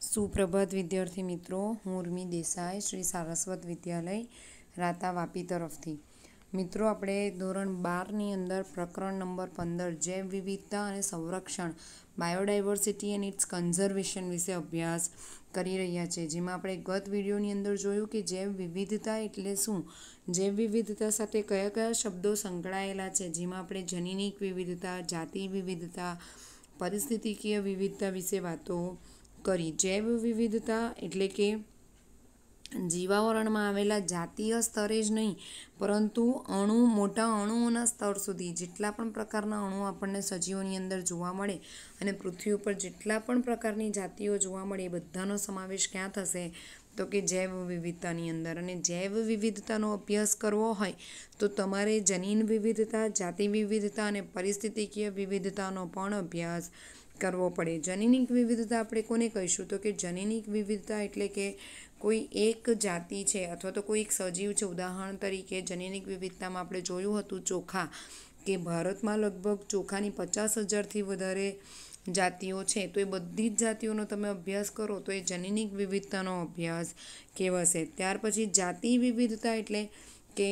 सुप्रभात विद्यार्थी मित्रों, हूँ उर्मी देसाई श्री सारस्वत विद्यालय राता वापी तरफथी। मित्रों, આપણે ધોરણ 12ની અંદર પ્રકરણ નંબર 15 જૈવ વિવિધતા અને સંરક્ષણ બાયોડાયવર્સિટી એન્ડ ઇટ્સ કન્ઝર્વેશન વિશે અભ્યાસ કરી રહ્યા છે, જેમાં આપણે ગત વિડીયોની અંદર જોયું કે જૈવ વિવિધતા એટલે શું, જૈવ વિવિધતા સાથે કયા કયા શબ્દો સંકળાયેલા છે, જેમાં આપણે જનીનિક વિવિધતા, જાતિ વિવિધતા, પરિસ્થિતિકીય વિવિધતા વિશે વાતો કરી। જૈવ વિવિધતા એટલે કે જીવાવરણમાં આવેલા જાતીય સ્તરે જ નહીં પરંતુ મોટા અણુઓના સ્તર સુધી જેટલા પણ પ્રકારના અણુઓ આપણને સજીવોની અંદર જોવા મળે અને પૃથ્વી ઉપર જેટલા પણ પ્રકારની જાતિઓ જોવા મળે એ બધાનો સમાવેશ ક્યાં થશે તો કે જૈવ વિવિધતાની અંદર। અને જૈવ વિવિધતાનો અભ્યાસ કરવો હોય તો તમારે જનીન વિવિધતા, જાતિ વિવિધતા અને પરિસ્થિતિકીય વિવિધતાનો પણ અભ્યાસ કરવો પડે। જનીનિક વિવિધતા આપણે કોને કહીશું તો કે જનીનિક વિવિધતા એટલે કે કોઈ એક જાતિ છે અથવા તો કોઈ એક સજીવ છે। ઉદાહરણ તરીકે જનીનિક વિવિધતામાં આપણે જોયું હતું ચોખા, કે ભારતમાં લગભગ ચોખાની 50,000થી વધારે જાતિઓ છે, તો એ બધી જ જાતિઓનો તમે અભ્યાસ કરો તો એ જનીનિક વિવિધતાનો અભ્યાસ કહેવાશે। ત્યાર પછી જાતિ વિવિધતા એટલે કે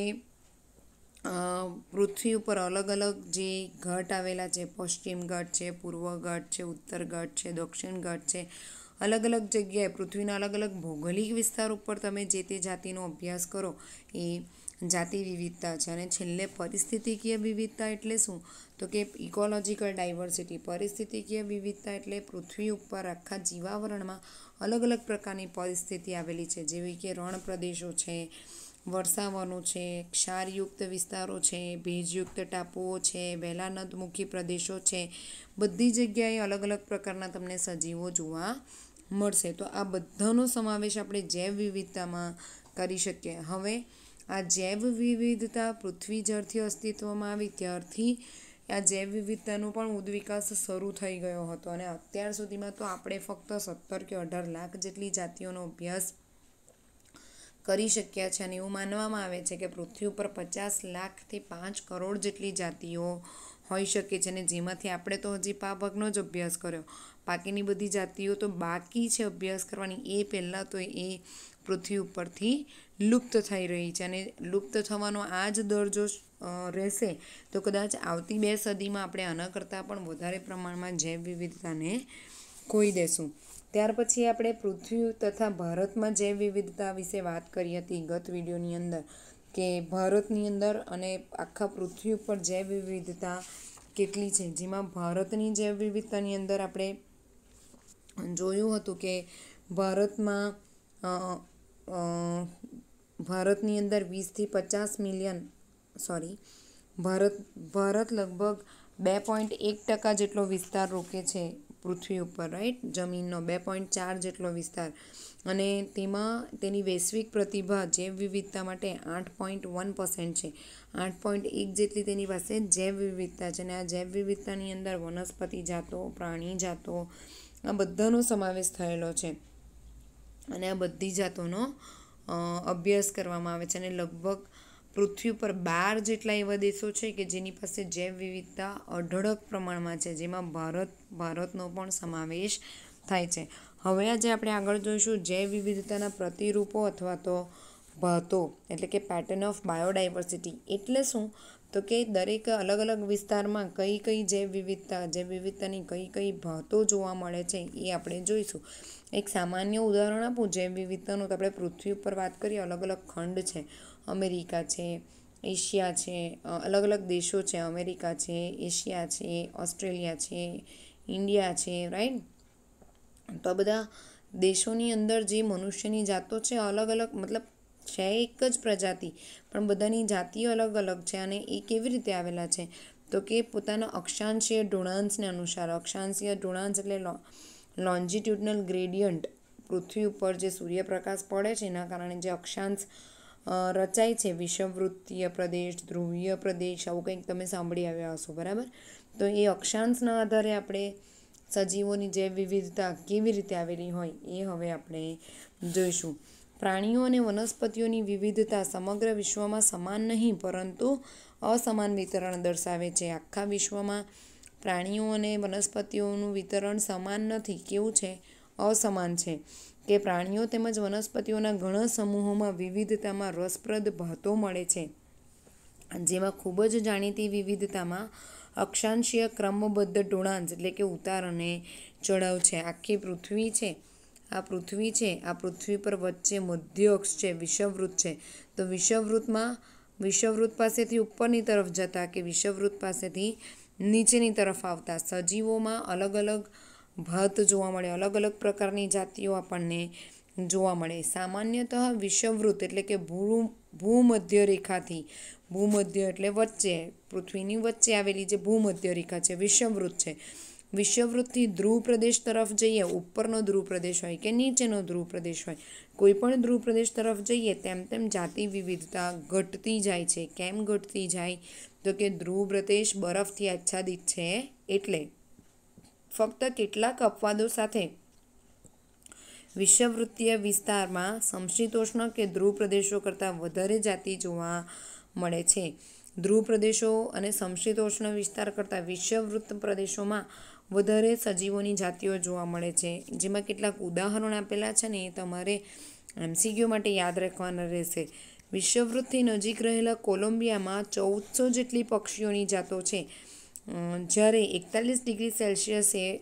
પૃથ્વી ઉપર અલગ અલગ જે ઘાટ આવેલા છે, પશ્ચિમ ઘાટ છે, પૂર્વ ઘાટ છે, ઉત્તર ઘાટ છે, દક્ષિણ ઘાટ છે, અલગ અલગ જગ્યાએ પૃથ્વીના અલગ અલગ ભૌગોલિક વિસ્તાર ઉપર તમે જે તે જાતિનો અભ્યાસ કરો એ જાતિ વિવિધતા છે। અને છેલ્લે પરિસ્થિતિકીય વિવિધતા એટલે શું તો કે ઇકોલોજીકલ ડાયવર્સિટી। પરિસ્થિતિકીય વિવિધતા એટલે પૃથ્વી ઉપર આખા જીવાવરણમાં અલગ અલગ પ્રકારની પરિસ્થિતિ આવેલી છે, જેવી કે રણ પ્રદેશો છે, વર્ષાવનો છે, ક્ષારયુક્ત વિસ્તારો છે, ભેજયુક્ત ટાપુઓ છે, વહેલા નદમુખી પ્રદેશો છે, બધી જગ્યાએ અલગ અલગ પ્રકારના તમને સજીવો જોવા મળશે। તો આ બધાનો સમાવેશ આપણે જૈવ વિવિધતામાં કરી શકીએ। હવે આ જૈવ વિવિધતા પૃથ્વી જ્યારથી અસ્તિત્વમાં આવી ત્યારથી આ જૈવ વિવિધતાનો પણ ઉદ્વિકાસ શરૂ થઈ ગયો હતો અને અત્યાર સુધીમાં તો આપણે ફક્ત 17 કે 18 લાખ જેટલી જાતિઓનો અભ્યાસ કરી શક્યા છે। અને એવું માનવામાં આવે છે કે પૃથ્વી ઉપર 50 લાખથી 5 કરોડ જેટલી જાતિઓ હોઈ શકે છે, અને જેમાંથી આપણે તો હજી ભાગનો જ અભ્યાસ કર્યો, બાકીની બધી જાતિઓ તો બાકી છે અભ્યાસ કરવાની, એ પહેલાં તો એ પૃથ્વી ઉપરથી લુપ્ત થઈ રહી છે। અને લુપ્ત થવાનો આ જ દર જો રહેશે તો કદાચ આવતી 2 સદીમાં આપણે આના કરતાં પણ વધારે પ્રમાણમાં જૈવ વિવિધતાને ખોઈ દેશું। ત્યાર પછી આપણે પૃથ્વી તથા ભારતમાં જૈવ વિવિધતા વિશે વાત કરી હતી ગત વિડીયોની અંદર, કે ભારતની અંદર અને આખા પૃથ્વી ઉપર જૈવ વિવિધતા કેટલી છે, જેમાં ભારતની જૈવ વિવિધતાની અંદર આપણે જોયું હતું કે ભારતની અંદર 20થી 50 મિલિયન ભારત લગભગ 2.1% જેટલો વિસ્તાર રોકે છે પૃથ્વી ઉપર, રાઈટ, જમીનનો 2.4 જેટલો વિસ્તાર, અને તેમાં તેની વૈશ્વિક પ્રતિભા જૈવ વિવિધતા માટે 8.1% છે। 8.1 જેટલી તેની પાસે જૈવ વિવિધતા છે, અને આ જૈવ વિવિધતાની અંદર વનસ્પતિ જાતો, પ્રાણી જાતો, આ બધાનો સમાવેશ થયેલો છે, અને આ બધી જાતોનો અભ્યાસ કરવામાં આવે છે। અને લગભગ પૃથ્વી ઉપર 12 જેટલા એવા દેશો છે કે જેની પાસે જૈવ વિવિધતા અઢળક પ્રમાણમાં છે, જેમાં ભારતનો પણ સમાવેશ થાય છે। હવે આજે આપણે આગળ જોઈશું જૈવ વિવિધતાના પ્રતિરૂપો અથવા તો ભાતો, એટલે કે પેટર્ન ઓફ બાયોડાયવર્સિટી એટલે શું તો કે દરેક અલગ અલગ વિસ્તારમાં કઈ કઈ જૈવ વિવિધતાની કઈ કઈ ભાતો જોવા મળે છે એ આપણે જોઈશું। એક સામાન્ય ઉદાહરણ આપું જૈવ વિવિધતાનું, તો આપણે પૃથ્વી ઉપર વાત કરીએ, અલગ અલગ ખંડ છે, અમેરિકા છે, એશિયા છે, અલગ અલગ દેશો છે, અમેરિકા છે, એશિયા છે, ઓસ્ટ્રેલિયા છે, ઇન્ડિયા છે, રાઈટ। તો આ બધા દેશોની અંદર જે મનુષ્યની જાતો છે અલગ અલગ, મતલબ છે એક જ પ્રજાતિ પણ બધાની જાતિઓ અલગ અલગ છે, અને એ કેવી રીતે આવેલા છે તો કે પોતાના અક્ષાંશીય ઢૂળાંશને અનુસાર। અક્ષાંશીય ઢૂળાંશ એટલે લોન્જિટ્યુડનલ ગ્રેડિયન્ટ, પૃથ્વી ઉપર જે સૂર્યપ્રકાશ પડે છે એના કારણે જે અક્ષાંશ રચાય છે, વિષુવવૃત્તીય પ્રદેશ, ધ્રુવીય પ્રદેશ, આવું કંઈક તમે સાંભળી આવ્યા હશો, બરાબર। તો એ અક્ષાંશના આધારે આપણે સજીવોની જૈવ વિવિધતા કેવી રીતે આવેલી હોય એ હવે આપણે જોઈશું। પ્રાણીઓ અને વનસ્પતિઓની વિવિધતા સમગ્ર વિશ્વમાં સમાન નહીં પરંતુ અસમાન વિતરણ દર્શાવે છે। આખા વિશ્વમાં પ્રાણીઓ અને વનસ્પતિઓનું વિતરણ સમાન નથી, કેવું છે, असमान है कि प्राणीओ તેમજ વનસ્પતિઓના ઘણા સમૂહોમાં વિવિધતામાં રસપ્રદ ભાતો મળે છે, જેમાં ખૂબ જ જાણીતી વિવિધતામાં અક્ષાંશીય ક્રમબદ્ધ ઢોળાંશ એટલે કે ઉતાર અને ચઢાવ છે. આખી પૃથ્વી છે, આ પૃથ્વી પર વચ્ચે મધ્ય અક્ષ છે, વિષુવવૃત્ત છે. તો વિષુવવૃત્ત પાસેથી ઉપરની તરફ જતા કે વિષુવવૃત્ત પાસેથી નીચેની તરફ આવતા સજીવોમાં અલગ અલગ ભાત જોવા મળે, અલગ અલગ પ્રકારની જાતિઓ આપણને જોવા મળે. સામાન્યતઃ વિષુવવૃત્ત એટલે કે ભૂમધ્ય રેખાથી, ભૂમધ્ય એટલે વચ્ચે, પૃથ્વીની વચ્ચે આવેલી જે ભૂમધ્ય રેખા છે વિષુવવૃત્ત છે. વિષુવવૃત્તથી ધ્રુવ પ્રદેશ તરફ જઈએ, ઉપરનો ધ્રુવ પ્રદેશ હોય કે નીચેનો ધ્રુવ પ્રદેશ હોય, કોઈ પણ ધ્રુવ પ્રદેશ તરફ જઈએ તેમ તેમ જાતિ વિવિધતા ઘટતી જાય છે. કેમ ઘટતી જાય? તો કે ધ્રુવ પ્રદેશ બરફથી આચ્છાદિત છે એટલે. ફક્ત કેટલાક અપવાદો સાથે વિષુવવૃત્તીય વિસ્તારમાં સમશીતોષ્ણ કે ધ્રુવ પ્રદેશો કરતાં વધારે જાતિ જોવા મળે છે. ધ્રુવ પ્રદેશો અને સમશીતોષ્ણ વિસ્તાર કરતાં વિષુવવૃત્ત પ્રદેશોમાં વધારે સજીવોની જાતિઓ જોવા મળે છે. જેમાં કેટલાક ઉદાહરણ આપેલા છે ને એ તમારે MCQ માટે યાદ રાખવાના રહેશે. વિષુવવૃત્તથી નજીક રહેલા કોલંબિયામાં 1400 જેટલી પક્ષીઓની જાતો છે, જ્યારે 41 ડિગ્રી સેલ્સિયસે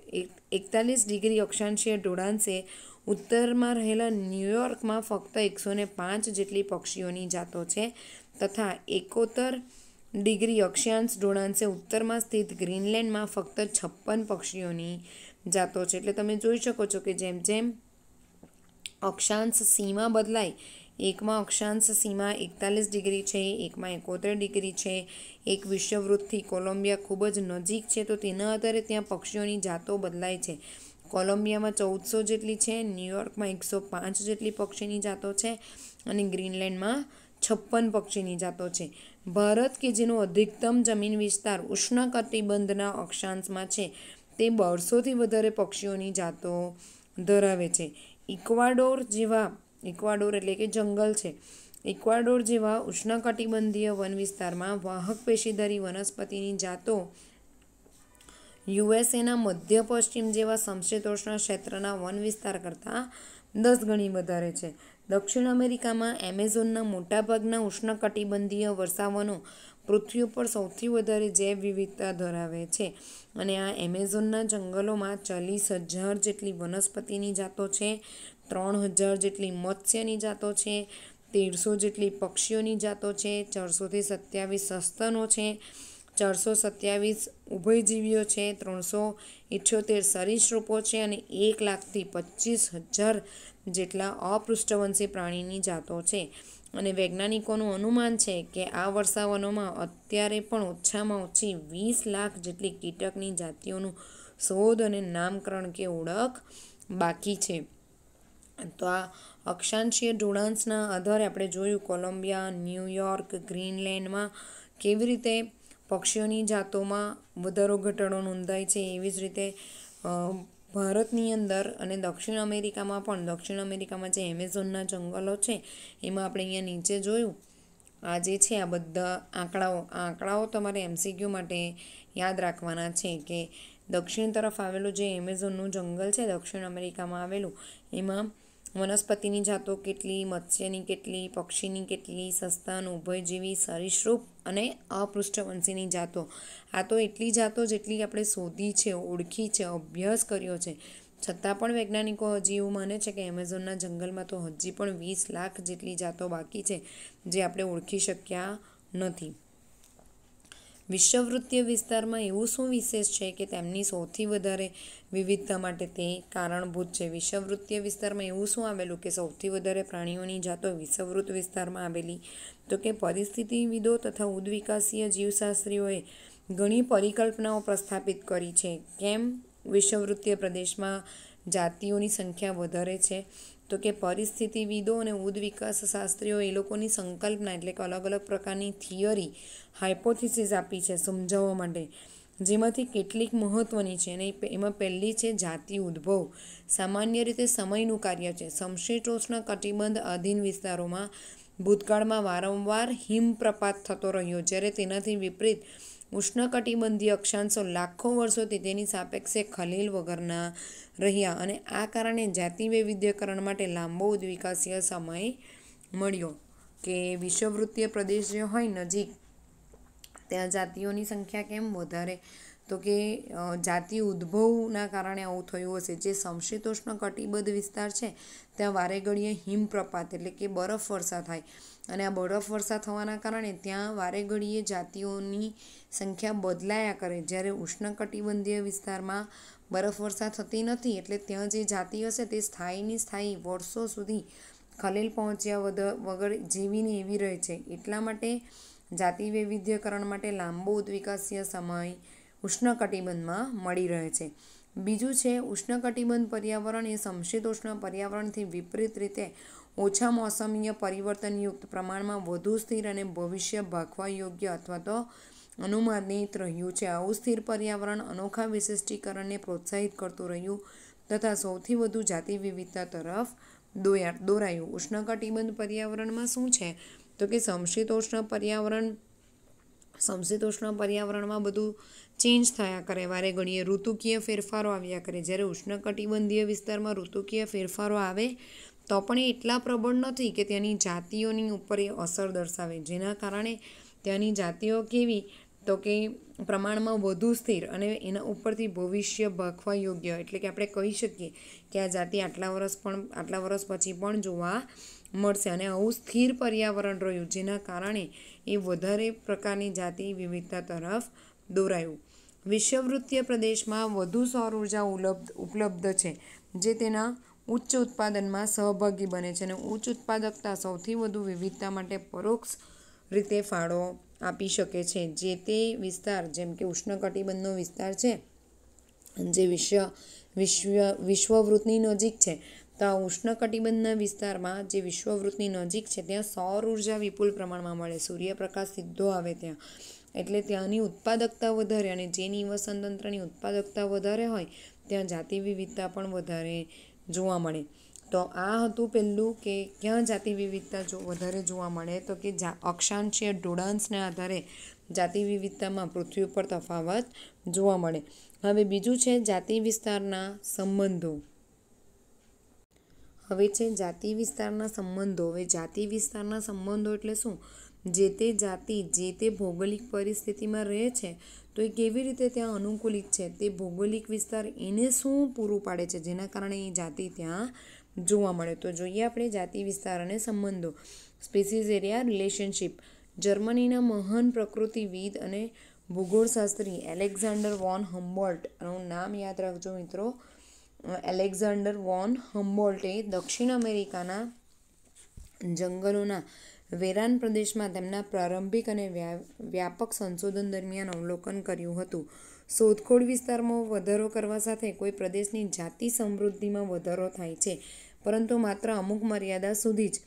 41 ડિગ્રી અક્ષાંશીય ઢોળાંશે ઉત્તરમાં રહેલા ન્યૂયોર્કમાં ફક્ત 105 જેટલી પક્ષીઓની જાતો છે, તથા 71 ડિગ્રી અક્ષાંશ ઢોળાંશે ઉત્તરમાં સ્થિત ગ્રીનલેન્ડમાં ફક્ત 56 પક્ષીઓની જાતો છે. એટલે તમે જોઈ શકો છો કે જેમ જેમ અક્ષાંશ સીમા બદલાય, એકમાં અક્ષાંશ સીમા 41 ડિગ્રી છે, એકમાં 71 ડિગ્રી છે, એક વિષુવવૃત્તથી કોલંબિયા ખૂબ જ નજીક છે, તો તેના આધારે ત્યાં પક્ષીઓની જાતો બદલાય છે. કોલંબિયામાં 1400 જેટલી છે, ન્યૂયોર્કમાં 105 જેટલી પક્ષીની જાતો છે અને ગ્રીનલેન્ડમાં 56 પક્ષીની જાતો છે. ભારત કે જેનો અધિકતમ જમીન વિસ્તાર ઉષ્ણકટિબંધના અક્ષાંશમાં છે, તે 200થી વધારે પક્ષીઓની જાતો ધરાવે છે. ઇક્વાડોર એટલે કે જંગલ છે. ઇક્વાડોર જેવા ઉષ્ણકટિબંધીય વન વિસ્તારમાં વાહક પેશીધારી વનસ્પતિની જાતો યુએસએના મધ્ય પશ્ચિમ જેવા સમશીતોષ્ણ ક્ષેત્રના વન વિસ્તાર કરતાં 10 ગણી વધારે છે. દક્ષિણ અમેરિકામાં એમેઝોનના મોટાભાગના ઉષ્ણકટિબંધીય વર્ષાવનો પૃથ્વી ઉપર સૌથી વધારે જૈવ વિવિધતા ધરાવે છે, અને આ એમેઝોનના જંગલોમાં 40,000 જેટલી વનસ્પતિની જાતો છે, 3,000 જેટલી મત્સ્યની જાતો છે, 1,300 જેટલી પક્ષીઓની જાતો છે, 427 સસ્તનો છે, 427 ઉભયજીવીઓ છે, 378 સરીસૃપો છે અને 1,00,000થી 25,000 જેટલા અપૃષ્ઠવંશી પ્રાણીની જાતો છે. અને વૈજ્ઞાનિકોનું અનુમાન છે કે આ વર્ષાવનોમાં અત્યારે પણ ઓછામાં ઓછી 20 લાખ જેટલી કીટકની જાતિઓનું શોધ અને નામકરણ કે ઓળખ બાકી છે. તો આ અક્ષાંશીય ઢોળાંશના આધારે આપણે જોયું કોલંબિયા, ન્યૂયોર્ક, ગ્રીનલેન્ડમાં કેવી રીતે પક્ષીઓની જાતોમાં વધારો ઘટાડો નોંધાય છે. એવી જ રીતે ભારતની અંદર અને દક્ષિણ અમેરિકામાં જે એમેઝોનના જંગલો છે એમાં આપણે અહીંયા નીચે જોયું. આ જે છે આ બધા આંકડાઓ તમારે MCQ માટે યાદ રાખવાના છે કે દક્ષિણ તરફ આવેલું જે એમેઝોનનું જંગલ છે દક્ષિણ અમેરિકામાં આવેલું, એમાં વનસ્પતિની જાતો કેટલી, મત્સ્યની કેટલી, પક્ષીની કેટલી, સસ્તન, ઉભયજીવી, સરીસૃપ અને અપૃષ્ઠવંશીની જાતો. આ તો એટલી જાતો જેટલી આપણે શોધી છે, ઓળખી છે, અભ્યાસ કર્યો છે. છતાં પણ વૈજ્ઞાનિકો હજી એવું માને છે કે એમેઝોનના જંગલમાં તો હજી પણ 20 લાખ જેટલી જાતો બાકી છે જે આપણે ઓળખી શક્યા નથી. વિષુવવૃત્તીય વિસ્તારમાં એવું શું વિશેષ છે કે તેમની સૌથી વધારે વિવિધતા માટે તે કારણભૂત છે? વિષુવવૃત્તીય વિસ્તારમાં એવું શું આવેલું કે સૌથી વધારે પ્રાણીઓની જાતો વિષુવવૃત્ત વિસ્તારમાં આવેલી? તો કે પરિસ્થિતિવિદો તથા ઉદ્વિકાસીય જીવશાસ્ત્રીઓએ ઘણી પરિકલ્પનાઓ પ્રસ્થાપિત કરી છે. કેમ વિષુવવૃત્તીય પ્રદેશમાં જાતિઓની સંખ્યા વધારે છે? તો કે પરિસ્થિતિવિદો અને ઉદ્વિકાસ શાસ્ત્રીઓ એ લોકોની સંકલ્પના એટલે કે અલગ અલગ પ્રકારની થિયરી, હાઇપોથિસિસ આપી છે સમજાવવા માટે, જેમાંથી કેટલીક મહત્ત્વની છે. અને એમાં પહેલી છે જાતિ ઉદ્ભવ. સામાન્ય રીતે સમયનું કાર્ય છે. સમશીતોષ્ણ કટિબંધ આધીન વિસ્તારોમાં ભૂતકાળમાં વારંવાર હિમપ્રપાત થતો રહ્યો, જ્યારે તેનાથી વિપરીત ઉષ્ણકટિબંધીય અક્ષાંશો લાખો વર્ષોથી તેની સાપેક્ષે ખલેલ વગરના રહ્યા અને આ કારણે જાતિ વૈવિધ્યકરણ માટે લાંબો ઉદ્વિકાસીય સમય મળ્યો. કે વિષુવવૃત્તીય પ્રદેશ જે હોય નજીક, ત્યાં જાતિઓની સંખ્યા કેમ વધારે? તો કે જાતિ ઉદ્ભવના કારણે આવું થયું હશે. જે સમશીતોષ્ણ કટિબદ્ધ વિસ્તાર છે ત્યાં વારે ઘડીએ હિમપ્રપાત એટલે કે બરફ વર્ષા થાય અને આ બરફ વર્ષા થવાના કારણે ત્યાં વારે ઘડીએ જાતિઓની સંખ્યા બદલાયા કરે. જ્યારે ઉષ્ણકટિબંધીય વિસ્તારમાં બરફ વર્ષા થતી નથી એટલે ત્યાં જે જાતિ હશે તે સ્થાયીની સ્થાયી વર્ષો સુધી ખલેલ પહોંચ્યા વગર જીવીને એવી રહે છે. એટલા માટે જાતિ વૈવિધ્યકરણ માટે લાંબો ઉદ્વિકાસીય સમય ઉષ્ણકટિબંધમાં મળી રહે છે. બીજું છે ઉષ્ણકટિબંધ પર્યાવરણ એ સમશીતોષ્ણ પર્યાવરણથી વિપરીત રીતે ઓછા મોસમીય પરિવર્તનયુક્ત પ્રમાણમાં વધુ સ્થિર અને ભવિષ્ય ભાખવા યોગ્ય અથવા તો અનુમાનિત રહ્યું છે. આવું સ્થિર પર્યાવરણ અનોખા વિશિષ્ટીકરણને પ્રોત્સાહિત કરતું રહ્યું તથા સૌથી વધુ જાતિ વિવિધતા તરફ દોરાયું. ઉષ્ણકટિબંધ પર્યાવરણમાં શું છે તો કે સમશીતોષ્ણ પર્યાવરણમાં બધું ચેન્જ થયા કરે, વારે ઘડીએ ઋતુકીય ફેરફારો આવ્યા કરે. જ્યારે ઉષ્ણકટિબંધીય વિસ્તારમાં ઋતુકીય ફેરફારો આવે તો પણ એ એટલા પ્રબળ નથી કે ત્યાંની જાતિઓની ઉપર એ અસર દર્શાવે, જેના કારણે ત્યાંની જાતિઓ કેવી તો કે પ્રમાણમાં વધુ સ્થિર અને એના ઉપરથી ભવિષ્ય ભાખવા યોગ્ય, એટલે કે આપણે કહી શકીએ કે આ જાતિ આટલા વર્ષ પછી પણ જોવા મળશે. અને આવું સ્થિર પર્યાવરણ રહ્યું જેના કારણે એ વધારે પ્રકારની જાતિ વિવિધતા તરફ દોરાયું. વિષુવવૃત્તીય પ્રદેશમાં વધુ સૌર ઉર્જા ઉપલબ્ધ છે જે તેના ઉચ્ચ ઉત્પાદનમાં સહભાગી બને છે અને ઉચ્ચ ઉત્પાદકતા સૌથી વધુ વિવિધતા માટે પરોક્ષ રીતે ફાળો આપી શકે છે. જે તે વિસ્તાર જેમ કે ઉષ્ણકટિબંધનો વિસ્તાર છે જે વિશ્વવૃત્તની નજીક છે, તો આ ઉષ્ણકટિબંધના વિસ્તારમાં જે વિશ્વવૃત્તની નજીક છે ત્યાં સૌર ઉર્જા વિપુલ પ્રમાણમાં મળે, સૂર્યપ્રકાશ સીધો આવે ત્યાં, એટલે ત્યાંની ઉત્પાદકતા વધારે અને જે નિવસન તંત્રની ઉત્પાદકતા વધારે હોય ત્યાં જાતિ વિવિધતા પણ વધારે જોવા મળે. તો આ હતું પહેલું કે ક્યાં જાતિ વિવિધતા વધારે જોવા મળે, તો કે અક્ષાંશીય ઢોળાંશને આધારે જાતિ વિવિધતામાં પૃથ્વી ઉપર તફાવત જોવા મળે. હવે બીજું છે જાતિ વિસ્તારના સંબંધો. હવે છે જાતિ વિસ્તારના સંબંધો. હવે જાતિ વિસ્તારના સંબંધો એટલે શું? જે તે જાતિ જે તે ભૌગોલિક પરિસ્થિતિમાં રહે છે તો એ કેવી રીતે ત્યાં અનુકૂલિત છે, તે ભૌગોલિક વિસ્તાર એને શું પૂરું પાડે છે જેના કારણે એ જાતિ ત્યાં જોવા મળે. તો જોઈએ આપણે જાતિ વિસ્તાર અને સંબંધો. Species area relationship. જર્મનીના મહાન પ્રકૃતિવિદ અને ભૂગોળશાસ્ત્રી એલેક્ઝાન્ડર વોન હમ્બોલ્ટનું નામ યાદ રાખજો મિત્રો. એલેક્ઝાન્ડર વોન હમ્બોલ્ટે દક્ષિણ અમેરિકાના જંગલોના વેરાન પ્રદેશમાં તેમના પ્રારંભિક અને વ્યાપક સંશોધન દરમિયાન અવલોકન કર્યું હતું. શોધખોળ વિસ્તારમાં વધારો કરવા સાથે કોઈ પ્રદેશની જાતિ સમૃદ્ધિમાં વધારો થાય છે, પરંતુ માત્ર અમુક મર્યાદા સુધી જ.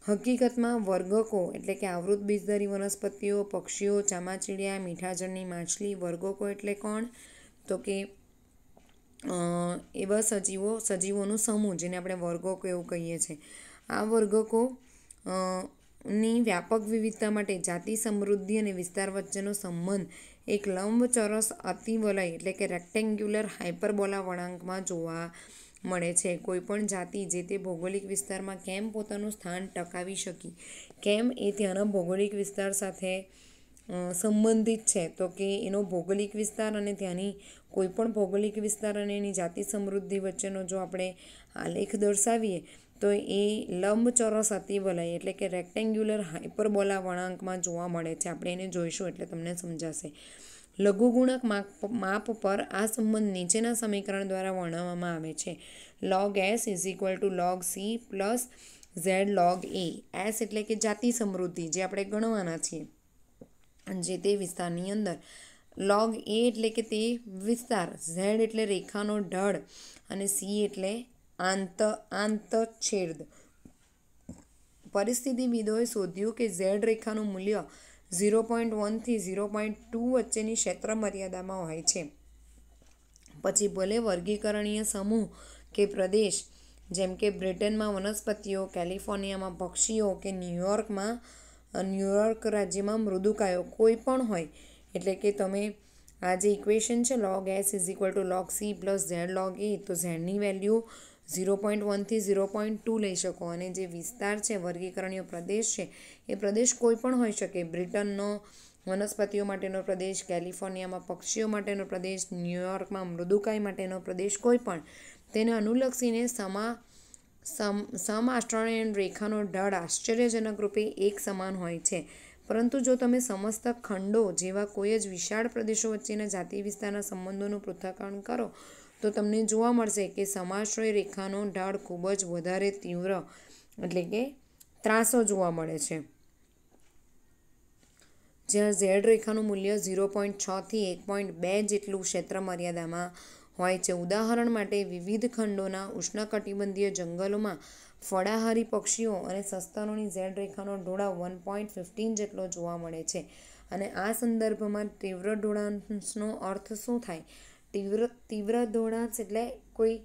હકીકતમાં વર્ગકો એટલે કે આવૃત બીજધારી વનસ્પતિઓ, પક્ષીઓ, ચામાચીડિયા, મીઠા જળની માછલી. વર્ગકો એટલે કોણ? તો કે એવા સજીવોનો સમૂહ જેને આપણે વર્ગકો એવું કહીએ છીએ. આ વર્ગકો ની વ્યાપક વિવિધતા માટે જાતિ સમૃદ્ધિ અને વિસ્તાર વચ્ચેનો સંબંધ એક લંબચોરસ અતિવલય એટલે કે રેક્ટેન્ગ્યુલર હાઇપરબોલા વળાંકમાં જોવા મળે છે. કોઈપણ જાતિ જે તે ભૌગોલિક વિસ્તારમાં કેમ પોતાનું સ્થાન ટકાવી શકી, કેમ એ ત્યાંના ભૌગોલિક વિસ્તાર સાથે સંબંધિત છે, તો કે એનો ભૌગોલિક વિસ્તાર અને ત્યાંની કોઈપણ ભૌગોલિક વિસ્તાર અને એની જાતિ સમૃદ્ધિ વચ્ચેનો જો આપણે આલેખ દર્શાવીએ તો એ લંબચોરસ અતિવલય એટલે કે રેક્ટેન્ગ્યુલર હાઇપરબોલા વળાંકમાં જોવા મળે છે. આપણે એને જોઈશું એટલે તમને સમજાશે. લઘુગુણક માપ પર આ સંબંધ નીચેના સમીકરણ દ્વારા વર્ણવવામાં આવે છે. log s = log c + z log a. s એટલે કે જાતિ સમૃદ્ધિ જે આપણે ગણવાના છીએ જે તે વિસ્તારની અંદર. log a એટલે કે તે વિસ્તાર, z એટલે રેખાનો ઢળ અને c એટલે આંતછેદ. પરિસ્થિતિવિદોએ શોધ્યું કે z રેખાનું મૂલ્ય 0.1 થી 0.2 વચ્ચેની ક્ષેત્ર મર્યાદામાં હોય છે. પછી ભલે વર્ગીકરણીય સમૂહ કે પ્રદેશ જેમ કે બ્રિટનમાં વનસ્પતિઓ, કેલિફોર્નિયામાં પક્ષીઓ કે ન્યૂયોર્ક રાજ્યમાં મૃદુકાયો કોઈ પણ હોય, એટલે કે તમે આ જે ઇક્વેશન છે log s is equal to log c plus Z log a, તો ઝેડની વેલ્યુ 0.1થી 0.2 લઈ શકો. અને જે વિસ્તાર છે, વર્ગીકરણીય પ્રદેશ છે, એ પ્રદેશ કોઈ પણ હોઈ શકે. બ્રિટનનો વનસ્પતિઓ માટેનો પ્રદેશ, કેલિફોર્નિયામાં પક્ષીઓ માટેનો પ્રદેશ, ન્યૂયોર્કમાં મૃદુકાય માટેનો પ્રદેશ, કોઈ પણ. તેને અનુલક્ષીને સમઆષ્ટ્રાયણ રેખાનો ઢાળ આશ્ચર્યજનક રૂપે એક સમાન હોય છે. પરંતુ જો તમે સમસ્ત ખંડો જેવા કોઈ જ વિશાળ પ્રદેશો વચ્ચેના જાતિ વિસ્તારના સંબંધોનું પૃથ્થકરણ કરો તો તમને જોવા મળશે કે સમાશ્રય રેખાનો ઢાળ ખૂબ જ વધારે તીવ્ર એટલે કે ત્રાસો જોવા મળે છે. જ્યાં ઝેડ રેખાનું મૂલ્ય 0.6થી 1.2 જેટલું ક્ષેત્ર મર્યાદામાં હોય છે. ઉદાહરણ માટે, વિવિધ ખંડોના ઉષ્ણકટિબંધીય જંગલોમાં ફળાહારી પક્ષીઓ અને સસ્તનોની ઝેડ રેખાનો ઢોળાવ 1.15 જેટલો જોવા મળે છે. અને આ સંદર્ભમાં તીવ્ર ઢોળાંશનો અર્થ શું થાય? તીવ્ર ઢોળાંશ એટલે કોઈ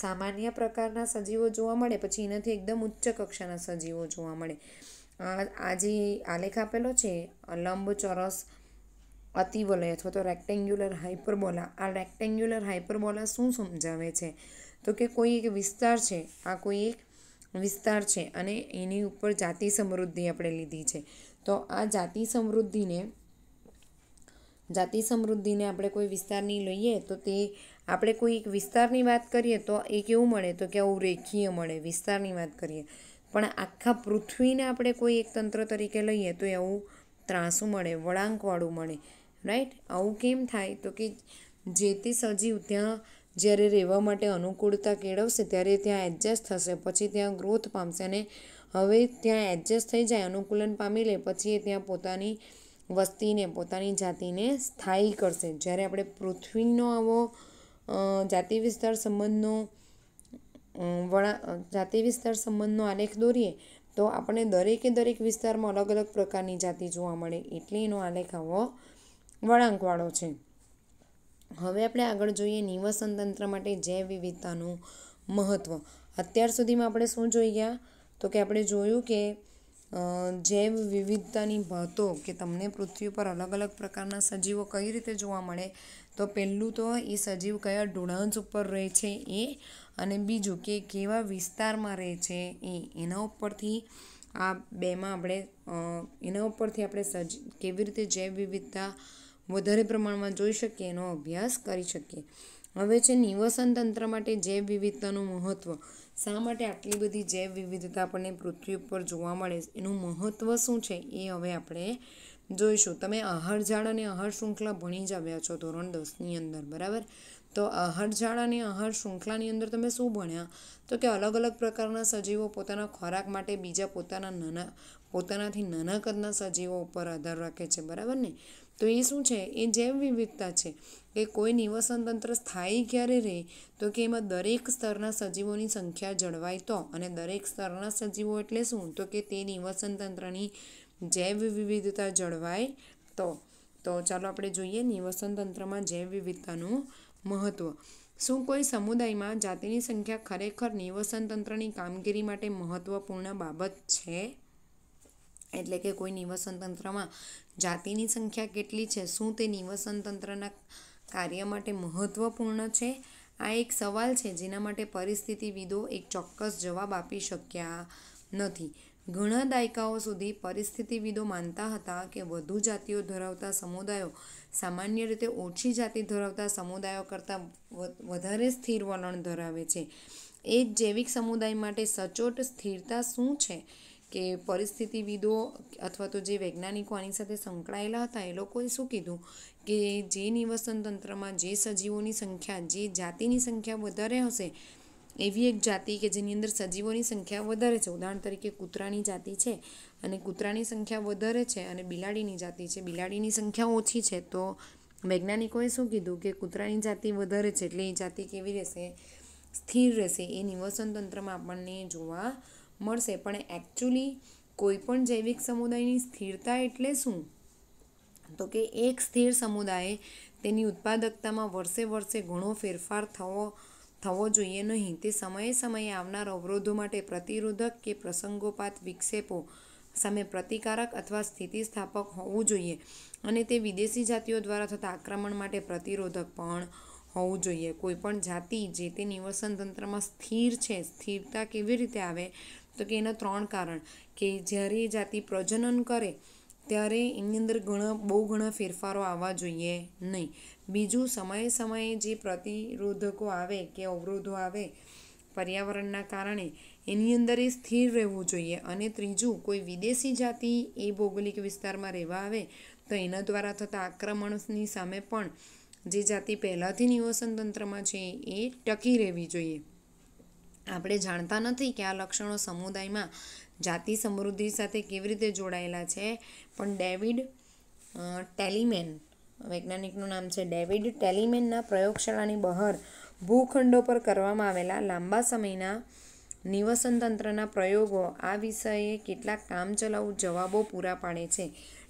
સામાન્ય પ્રકારના સજીવો જોવા મળે, પછી એનાથી એકદમ ઉચ્ચ કક્ષાના સજીવો જોવા મળે. આ જે આલેખ આપેલો છે, લંબચોરસ અતિવલય અથવા તો રેક્ટેન્ગ્યુલર હાઇપરબોલા, આ રેક્ટેન્ગ્યુલર હાઇપરબોલા શું સમજાવે છે? તો કે કોઈ એક વિસ્તાર છે, આ કોઈ એક વિસ્તાર છે અને એની ઉપર જાતિ સમૃદ્ધિ આપણે લીધી છે. તો આ જાતિ સમૃદ્ધિને આપણે કોઈ વિસ્તારની લઈએ તો તે આપણે કોઈ એક વિસ્તારની વાત કરીએ તો એ કેવું મળે? તો કે આવું રેખીય મળે વિસ્તારની વાત કરીએ. પણ આખા પૃથ્વીને આપણે કોઈ એક તંત્ર તરીકે લઈએ તો એવું ત્રાસું મળે, વળાંકવાળું મળે. રાઈટ? આવું કેમ થાય? તો કે જે તે સજીવ ત્યાં જ્યારે રહેવા માટે અનુકૂળતા કેળવશે ત્યારે ત્યાં એડજસ્ટ થશે, પછી ત્યાં ગ્રોથ પામશે અને હવે ત્યાં એડજસ્ટ થઈ જાય, અનુકૂલન પામી લે, પછી એ ત્યાં પોતાની વસ્તીને, પોતાની જાતિને સ્થાયી કરશે. જ્યારે આપણે પૃથ્વીનો આવો જાતિ વિસ્તાર સંબંધનો આલેખ દોરીએ તો આપણે દરેકે દરેક વિસ્તારમાં અલગ અલગ પ્રકારની જાતિ જોવા મળે, એટલે એનો આલેખ આવો વળાંકવાળો છે. હવે આપણે આગળ જોઈએ નિવસન તંત્ર માટે જૈવ વિવિધતાનું મહત્ત્વ. અત્યાર સુધીમાં આપણે શું જોઈ ગયા? તો કે આપણે જોયું કે જૈવ વિવિધતાની વાતો કે તમને પૃથ્વી પર અલગ અલગ પ્રકારના સજીવો કઈ રીતે જોવા મળે. તો પહેલું તો એ સજીવ કયા ઢોળાંશ ઉપર રહે છે એ, અને બીજું કે કેવા વિસ્તારમાં રહે છે એ. એના ઉપરથી આપણે કેવી રીતે જૈવ વિવિધતા વધારે પ્રમાણમાં જોઈ શકીએ, એનો અભ્યાસ કરી શકીએ. હવે છે નિવસન તંત્ર માટે જૈવ વિવિધતાનું મહત્ત્વ. શા માટે આટલી બધી જૈવ વિવિધતા આપણને પૃથ્વી ઉપર જોવા મળે, એનું મહત્ત્વ શું છે એ હવે આપણે જોઈશું. તમે આહારજાળ અને આહાર શૃંખલા ભણી જ આવ્યા છો ધોરણ 10ની અંદર, બરાબર? તો આહારજાળ અને આહાર શૃંખલાની અંદર તમે શું ભણ્યા? તો કે અલગ અલગ પ્રકારના સજીવો પોતાના ખોરાક માટે બીજા પોતાનાથી નાના કદના સજીવો ઉપર આધાર રાખે છે, બરાબર ને? તો એ શું છે? એ જૈવ વિવિધતા છે કે કોઈ નિવસન તંત્ર સ્થાયી ક્યારે રહે? તો કે એમાં દરેક સ્તરના સજીવોની સંખ્યા જળવાય તો. અને દરેક સ્તરના સજીવો એટલે શું? તો કે તે નિવસન તંત્રની જૈવ વિવિધતા જળવાય તો. તો ચાલો આપણે જોઈએ નિવસન તંત્રમાં જૈવ વિવિધતાનું મહત્ત્વ. શું કોઈ સમુદાયમાં જાતિની સંખ્યા ખરેખર નિવસન તંત્રની કામગીરી માટે મહત્ત્વપૂર્ણ બાબત છે? એટલે કે કોઈ નિવસન તંત્રમાં જાતિની સંખ્યા કેટલી છે, શું તે નિવસન તંત્રના કાર્ય માટે મહત્ત્વપૂર્ણ છે? આ એક સવાલ છે જેના માટે પરિસ્થિતિવિદો એક ચોક્કસ જવાબ આપી શક્યા નથી. ઘણા દાયકાઓ સુધી પરિસ્થિતિવિદો માનતા હતા કે વધુ જાતિઓ ધરાવતા સમુદાયો સામાન્ય રીતે ઓછી જાતિ ધરાવતા સમુદાયો કરતાં વધારે સ્થિર વલણ ધરાવે છે. એ જ જૈવિક સમુદાય માટે સચોટ સ્થિરતા શું છે? કે પરિસ્થિતિવિદો અથવા તો જે વૈજ્ઞાનિકો આની સાથે સંકળાયેલા હતા એ લોકોએ શું કીધું કે જે નિવસન તંત્રમાં જે સજીવોની સંખ્યા, જે જાતિની સંખ્યા વધારે હશે એવી એક જાતિ કે જેની અંદર સજીવોની સંખ્યા વધારે છે. ઉદાહરણ તરીકે કૂતરાની જાતિ છે અને કૂતરાની સંખ્યા વધારે છે, અને બિલાડીની જાતિ છે, બિલાડીની સંખ્યા ઓછી છે. તો વૈજ્ઞાનિકોએ શું કીધું કે કૂતરાની જાતિ વધારે છે એટલે એ જાતિ કેવી રહેશે? સ્થિર રહેશે. એ નિવસન તંત્રમાં આપણને જોવા મળશે. પણ એકચ્યુઅલી કોઈપણ જૈવિક સમુદાયની સ્થિરતા એટલે શું? તો કે એક સ્થિર સમુદાય તેની ઉત્પાદકતામાં વર્ષે ઘણો ફેરફાર થવો જોઈએ નહીં. તે સમયે આવનાર અવરોધો માટે પ્રતિરોધક કે પ્રસંગોપાત વિક્ષેપો સામે પ્રતિકારક અથવા સ્થિતિસ્થાપક હોવું જોઈએ અને તે વિદેશી જાતિઓ દ્વારા થતા આક્રમણ માટે પ્રતિરોધક પણ હોવું જોઈએ. કોઈપણ જાતિ જે તે નિવસન તંત્રમાં સ્થિર છે. સ્થિરતા કેવી રીતે આવે તો કે એના 3 કારણ કે જ્યારે એ જાતિ પ્રજનન કરે ત્યારે એની અંદર બહુ ઘણા ફેરફારો આવવા જોઈએ નહીં. બીજું, સમયે સમયે જે પ્રતિરોધકો આવે કે અવરોધો આવે પર્યાવરણના કારણે એની અંદર એ સ્થિર રહેવું જોઈએ. અને ત્રીજું, કોઈ વિદેશી જાતિ એ ભૌગોલિક વિસ્તારમાં રહેવા આવે તો એના દ્વારા થતા આક્રમણની સામે પણ જે જાતિ પહેલાંથી નિવસન તંત્રમાં છે એ ટકી રહેવી જોઈએ. આપણે જાણતા નથી કે આ લક્ષણો સમુદાયમાં જાતિ સમૃદ્ધિ સાથે કેવી રીતે જોડાયેલા છે, પણ ડેવિડ ટેલિમેન, વૈજ્ઞાનિકનું નામ છે ડેવિડ ટેલિમેનના પ્રયોગશાળાની બહાર ભૂખંડો પર કરવામાં આવેલા લાંબા સમયના નિવસન તંત્રના પ્રયોગો આ વિષયે કેટલાક કામચલાઉ જવાબો પૂરા પાડે છે.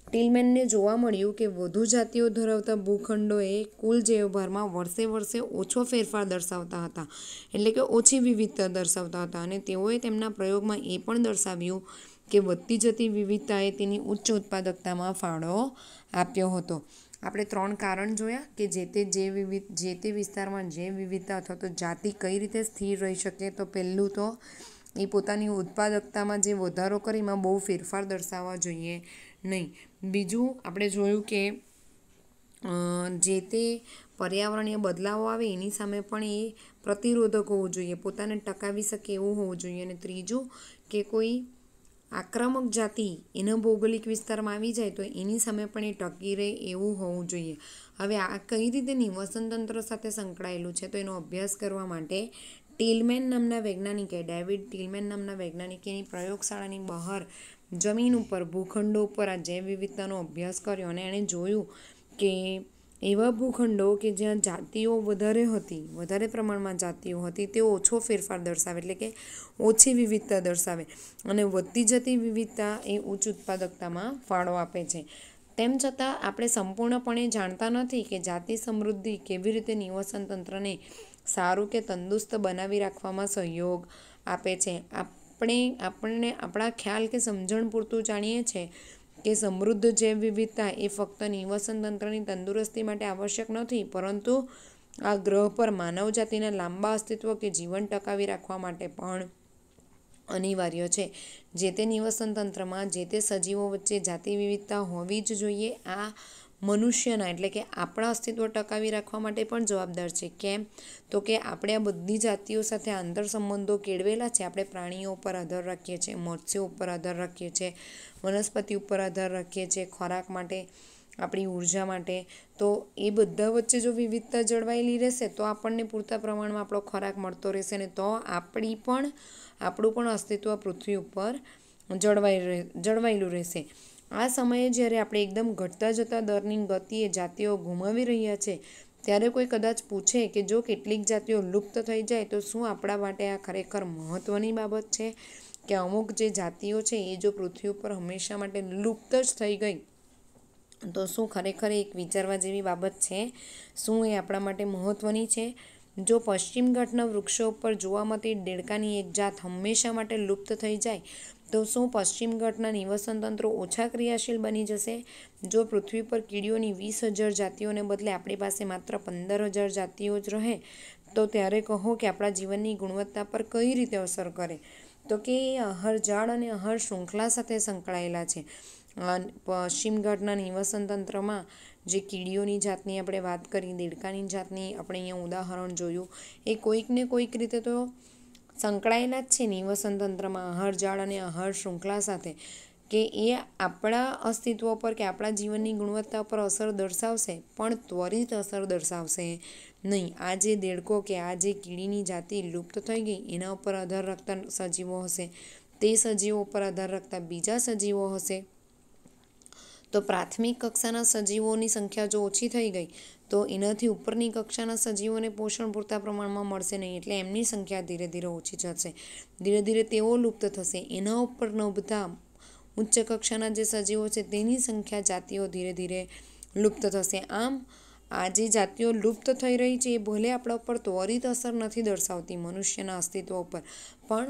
ટિલમેનને જોવા મળ્યું કે વધુ જાતિઓ ધરાવતા ભૂખંડોએ કુલ જૈવભારમાં વર્ષે વર્ષે ઓછો ફેરફાર દર્શાવતા હતા, એટલે કે ઓછી વિવિધતા દર્શાવતા હતા. અને તેઓએ તેમના પ્રયોગમાં એ પણ દર્શાવ્યું કે વધતી જતી વિવિધતાએ તેની ઉચ્ચ ઉત્પાદકતામાં ફાળો આપ્યો હતો. આપણે 3 કારણ જોયા કે જે તે વિસ્તારમાં જૈવ વિવિધતા અથવા તો જાતિ કઈ રીતે સ્થિર રહી શકે. તો પહેલું તો એ પોતાની ઉત્પાદકતામાં જે વધારો કરે એમાં બહુ ફેરફાર દર્શાવવા જોઈએ નહીં. બીજું, આપણે જોયું કે જે તે પર્યાવરણીય બદલાવો આવે એની સામે પણ એ પ્રતિરોધક હોવું જોઈએ, પોતાને ટકાવી શકે એવું હોવું જોઈએ. અને ત્રીજું કે કોઈ આક્રમક જાતિ એના ભૌગોલિક વિસ્તારમાં આવી જાય તો એની સામે પણ એ ટકી રહે એવું હોવું જોઈએ. હવે આ કઈ રીતે નિવસન તંત્ર સાથે સંકળાયેલું છે તો એનો અભ્યાસ કરવા માટે ટિલમેન નામના વૈજ્ઞાનિકે, ડેવિડ ટિલમેન નામના વૈજ્ઞાનિકેની પ્રયોગશાળાની બહાર જમીન ઉપર ભૂખંડો ઉપર આ જૈવ વિવિધતાનો અભ્યાસ કર્યો અને એણે જોયું કે એવા ભૂખંડો કે જ્યાં જાતિઓ વધારે પ્રમાણમાં જાતિઓ હતી તે ઓછો ફેરફાર દર્શાવે, એટલે કે ઓછી વિવિધતા દર્શાવે. અને વધતી જતી વિવિધતા એ ઉચ્ચ ઉત્પાદકતામાં ફાળો આપે છે. તેમ છતાં આપણે સંપૂર્ણપણે જાણતા નથી કે જાતિ સમૃદ્ધિ કેવી રીતે નિવસન તંત્રને સારું કે તંદુરસ્ત બનાવી રાખવામાં સહયોગ આપે છે. આપણે આપણા ખ્યાલ કે સમજણ પૂરતું જાણીએ છીએ કે સમૃદ્ધ જૈવ વિવિધતા એ ફક્ત નિવસન તંત્રની તંદુરસ્તી માટે આવશ્યક નથી, પરંતુ આ ગ્રહ પર માનવ જાતિના લાંબા અસ્તિત્વ કે જીવન ટકાવી રાખવા માટે પણ અનિવાર્ય છે. જે તે નિવસન તંત્રમાં જે તે સજીવો વચ્ચે જાતિ વિવિધતા હોવી જ જોઈએ. આ મનુષ્યના એટલે કે આપણા અસ્તિત્વ ટકાવી રાખવા માટે પણ જવાબદાર છે. કેમ તો કે આપણે આ બધી જાતિઓ સાથે આંતર સંબંધો કેળવેલા છે. આપણે પ્રાણીઓ ઉપર આધાર રાખીએ છીએ, મત્સ્યો ઉપર આધાર રાખીએ છીએ, વનસ્પતિ ઉપર આધાર રાખીએ છીએ ખોરાક માટે, આપણી ઉર્જા માટે. તો એ બધા વચ્ચે જો વિવિધતા જળવાયેલી રહેશે તો આપણને પૂરતા પ્રમાણમાં આપણો ખોરાક મળતો રહેશે ને તો આપણું પણ અસ્તિત્વ પૃથ્વી ઉપર જળવાયેલું રહેશે. આ સમયે જ્યારે આપણે એકદમ ઘટતા જતા દરની ગતિએ જાતિઓ ગુમાવી રહ્યા છે ત્યારે કોઈ કદાચ પૂછે કે જો કેટલીક જાતિઓ લુપ્ત થઈ જાય તો શું આપણા માટે આ ખરેખર મહત્ત્વની બાબત છે કે અમુક જે જાતિઓ છે એ જો પૃથ્વી ઉપર હંમેશા માટે લુપ્ત જ થઈ ગઈ તો શું ખરેખર એક વિચારવા જેવી બાબત છે? શું એ આપણા માટે મહત્ત્વની છે? જો પશ્ચિમ ઘાટના વૃક્ષો ઉપર જોવા મળતી દેડકાની એક જાત હંમેશા માટે લુપ્ત થઈ જાય તો શું પશ્ચિમ ઘાટના નિવસન તંત્રો ઓછા ક્રિયાશીલ બની જશે? જો પૃથ્વી પર કીડીઓની 20,000 જાતિઓને બદલે આપણી પાસે માત્ર 15,000 જાતિઓ જ રહે તો ત્યારે કહો કે આપણા જીવનની ગુણવત્તા પર કઈ રીતે અસર કરે? તો કે એ આહારજાળ અને આહાર શૃંખલા સાથે સંકળાયેલા છે. પશ્ચિમ ઘાટના નિવસન તંત્રમાં જે કીડીઓની જાતની આપણે વાત કરી, દેડકાની જાતની આપણે અહીંયા ઉદાહરણ જોયું, એ કોઈક ને કોઈક રીતે તો સંકળાયેલા જ છે નિવસન તંત્રમાં આહારજાળ અને આહાર શૃંખલા સાથે, કે એ આપણા અસ્તિત્વ પર કે આપણા જીવનની ગુણવત્તા પર અસર દર્શાવશે પણ ત્વરિત અસર દર્શાવશે નહીં. આ જે દેડકો કે આ જે કીડીની જાતિ લુપ્ત થઈ ગઈ એના ઉપર આધાર રાખતા સજીવો હશે, તે સજીવો ઉપર આધાર રાખતા બીજા સજીવો હશે. તો પ્રાથમિક કક્ષાના સજીવોની સંખ્યા જો ઓછી થઈ ગઈ તો એનાથી ઉપરની કક્ષાના સજીવોને પોષણ પૂરતા પ્રમાણમાં મળશે નહીં, એટલે એમની સંખ્યા ધીરે ધીરે ઓછી જશે, ધીરે ધીરે તેઓ લુપ્ત થશે. એના ઉપર નભતા ઉચ્ચ કક્ષાના જે સજીવો છે તેની સંખ્યા જાતિઓ ધીરે ધીરે લુપ્ત થશે. આમ આ જે જાતિઓ લુપ્ત થઈ રહી છે એ ભલે આપણા ઉપર ત્વરિત અસર નથી દર્શાવતી મનુષ્યના અસ્તિત્વ ઉપર, પણ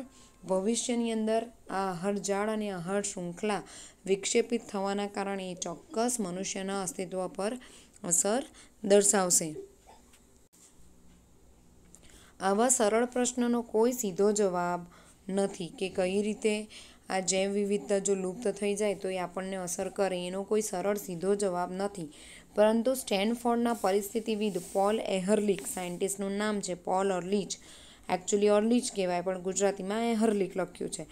ભવિષ્યની અંદર આ આહાર જાળ અને આહાર શૃંખલા વિક્ષેપિત થવાના કારણે એ ચોક્કસ મનુષ્યના અસ્તિત્વ પર અસર દર્શાવશે. આવા સરળ પ્રશ્નનો કોઈ સીધો જવાબ નથી કે કઈ રીતે આ જૈવ વિવિધતા જો લુપ્ત થઈ જાય તો એ આપણને અસર કરે, એનો કોઈ સરળ સીધો જવાબ નથી. પરંતુ સ્ટેનફોર્ડના પરિસ્થિતિવિદ પોલ એહરલિચ, સાયન્ટિસ્ટનું નામ છે પોલ અર્લિચ, એકચ્યુઅલી અર્લિચ કહેવાય પણ ગુજરાતીમાં એહરલિચ લખ્યું છે,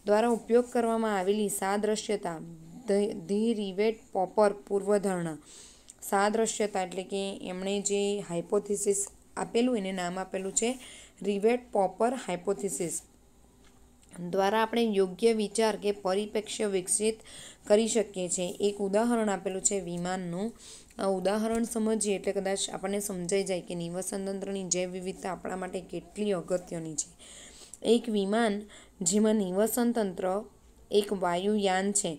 દ્વારા ઉપયોગ કરવામાં આવેલી સાદ્રશ્યતા ધી રિવેટ પોપર પૂર્વધારણા. સાદ્રશ્યતા એટલે કે એમણે જે હાઇપોથિસિસ આપેલું એને નામ આપેલું છે રિવેટ પોપર હાઇપોથિસિસ દ્વારા આપણે યોગ્ય વિચાર કે પરિપ્રેક્ષ્ય વિકસિત કરી શકીએ છીએ. એક ઉદાહરણ આપેલું છે વિમાનનું. આ ઉદાહરણ સમજીએ એટલે કદાચ આપણને સમજાઈ જાય કે નિવસન તંત્રની જૈવ વિવિધતા આપણા માટે કેટલી અગત્યની છે. એક વિમાન જેમાં નિવસન તંત્ર એક વાયુયાન છે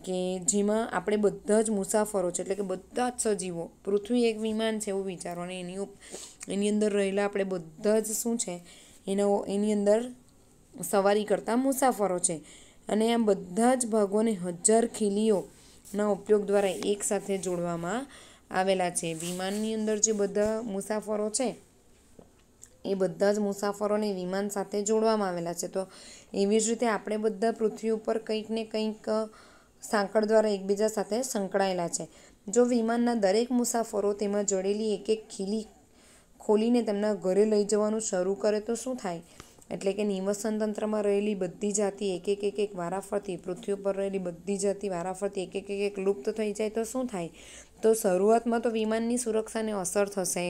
કે જેમાં આપણે બધા જ મુસાફરો છે, એટલે કે બધા જ સજીવો, પૃથ્વી એક વિમાન છે એવું વિચારો અને એની અંદર રહેલા આપણે બધા જ શું છે એની અંદર સવારી કરતા મુસાફરો છે. અને આ બધા જ ભાગોને 1000 ખીલીઓના ઉપયોગ દ્વારા એકસાથે જોડવામાં આવેલા છે. વિમાનની અંદર જે બધા મુસાફરો છે એ બધા જ મુસાફરોને વિમાન સાથે જોડવામાં આવેલા છે. તો એવી જ રીતે આપણે બધા પૃથ્વી ઉપર કંઈક ને કંઈક સાંકળ દ્વારા એકબીજા સાથે સંકળાયેલા છે. જો વિમાનના દરેક મુસાફરો તેમાં જડેલી એક એક ખીલી ખોલીને તેમના ઘરે લઈ જવાનું શરૂ કરે તો શું થાય? એટલે કે નિવસન તંત્રમાં રહેલી બધી જાતિ એક એક વારાફરતી, પૃથ્વી ઉપર રહેલી બધી જાતિ વારાફરતી એક લુપ્ત થઈ જાય તો શું થાય? તો શરૂઆતમાં તો વિમાનની સુરક્ષાને અસર થશે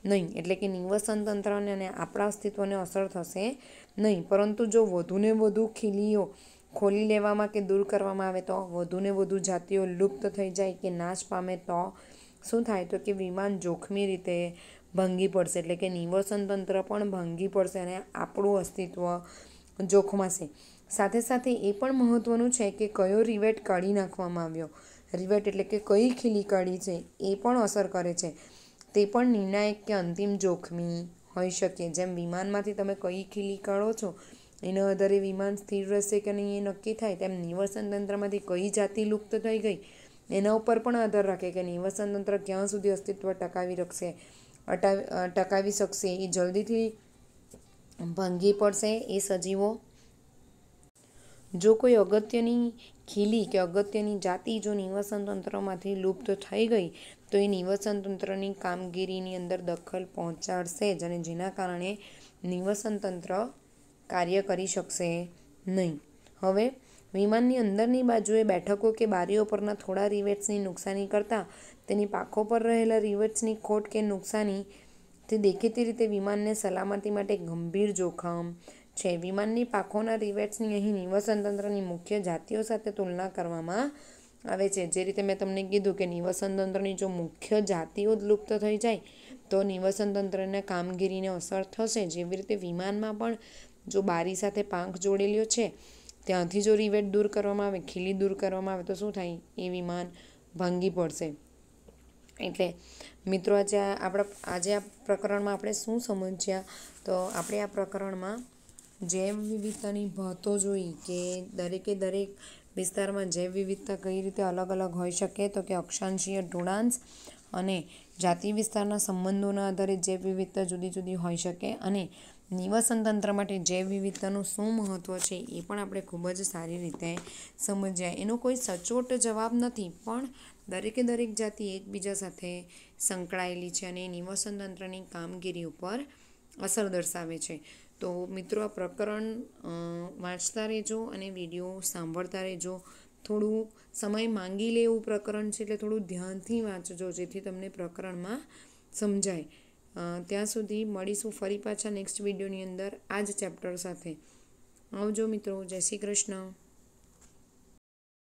નહીં, એટલે કે નિવસન તંત્રને અને આપણા અસ્તિત્વને અસર થશે નહીં. પરંતુ જો વધુને વધુ ખીલીઓ ખોલી લેવામાં કે દૂર કરવામાં આવે તો વધુને વધુ જાતિઓ લુપ્ત થઈ જાય કે નાશ પામે તો શું થાય? તો કે વિમાન જોખમી રીતે ભાંગી પડશે, એટલે કે નિવસન તંત્ર પણ ભાંગી પડશે અને આપણું અસ્તિત્વ જોખમાશે. સાથે સાથે એ પણ મહત્ત્વનું છે કે કયો રિવેટ કાઢી નાખવામાં આવ્યો. રિવેટ એટલે કે કઈ ખીલી કાઢી છે એ પણ અસર કરે છે. તે પણ નિર્ણાયક કે અંતિમ જોખમી હોઈ શકે. જેમ વિમાનમાંથી તમે કઈ ખીલી કાઢો છો એના આધારે વિમાન સ્થિર રહેશે કે નહીં એ નક્કી થાય, તેમ નિવસન તંત્રમાંથી કઈ જાતિ લુપ્ત થઈ ગઈ એના ઉપર પણ આધાર રાખે કે નિવસન તંત્ર ક્યાં સુધી અસ્તિત્વ ટકાવી શકશે. એ જલ્દીથી ભાંગી પડશે એ સજીવો. જો કોઈ અગત્યની ખીલી કે અગત્યની જાતિ જો નિવસન તંત્રમાંથી લુપ્ત થઈ ગઈ તો એ નિવસન તંત્રની કામગીરીની અંદર દખલ પહોંચાડશે જ, અને જેના કારણે નિવસન તંત્ર કાર્ય કરી શકશે નહીં. હવે વિમાનની અંદરની બાજુએ બેઠકો કે બારીઓ પરના થોડા રિવેટ્સની નુકસાની કરતાં તેની પાંખો પર રહેલા રિવેટ્સની ખોટ કે નુકસાનીથી દેખીતી રીતે વિમાનને સલામતી માટે ગંભીર જોખમ છે. વિમાનની પાંખોના રિવેટ્સની અહીં નિવસન તંત્રની મુખ્ય જાતિઓ સાથે તુલના કરવામાં આવે છે. જે રીતે મેં તમને કીધું કે નિવસન તંત્રની જો મુખ્ય જાતિઓ જ લુપ્ત થઈ જાય તો નિવસન તંત્રના કામગીરીને અસર થશે. જેવી રીતે વિમાનમાં પણ જો બારી સાથે પાંખ જોડેલીઓ છે ત્યાંથી જો રિવેટ દૂર કરવામાં આવે, ખીલી દૂર કરવામાં આવે તો શું થાય? એ વિમાન ભાંગી પડશે. એટલે મિત્રો આજે આ પ્રકરણમાં આપણે શું સમજ્યા? તો આપણે આ પ્રકરણમાં જૈવ વિવિધતાની ભાતો જોઈ કે દરેક વિસ્તારમાં જૈવ વિવિધતા કઈ રીતે અલગ અલગ હોઈ શકે. તો કે અક્ષાંશીય ઢોળાંશ અને જાતિ વિસ્તારના સંબંધોના આધારે જૈવ વિવિધતા જુદી જુદી હોઈ શકે, અને નિવસન તંત્ર માટે જૈવ વિવિધતાનું શું મહત્ત્વ છે એ પણ આપણે ખૂબ જ સારી રીતે સમજ્યા. એનો કોઈ સચોટ જવાબ નથી, પણ દરેક જાતિ એકબીજા સાથે સંકળાયેલી છે અને નિવસન તંત્રની કામગીરી ઉપર અસર દર્શાવે છે. તો મિત્રો આ પ્રકરણ વાંચતા રહેજો અને વિડીયો સાંભળતા રહેજો. થોડું સમય માંગી લે એવું પ્રકરણ છે, એટલે થોડું ધ્યાનથી વાંચજો જેથી તમને પ્રકરણમાં સમજાય. ત્યાં સુધી મળીશું ફરી પાછા નેક્સ્ટ વિડીયોની અંદર આ જ ચેપ્ટર સાથે. આવજો મિત્રો. જય શ્રી કૃષ્ણ.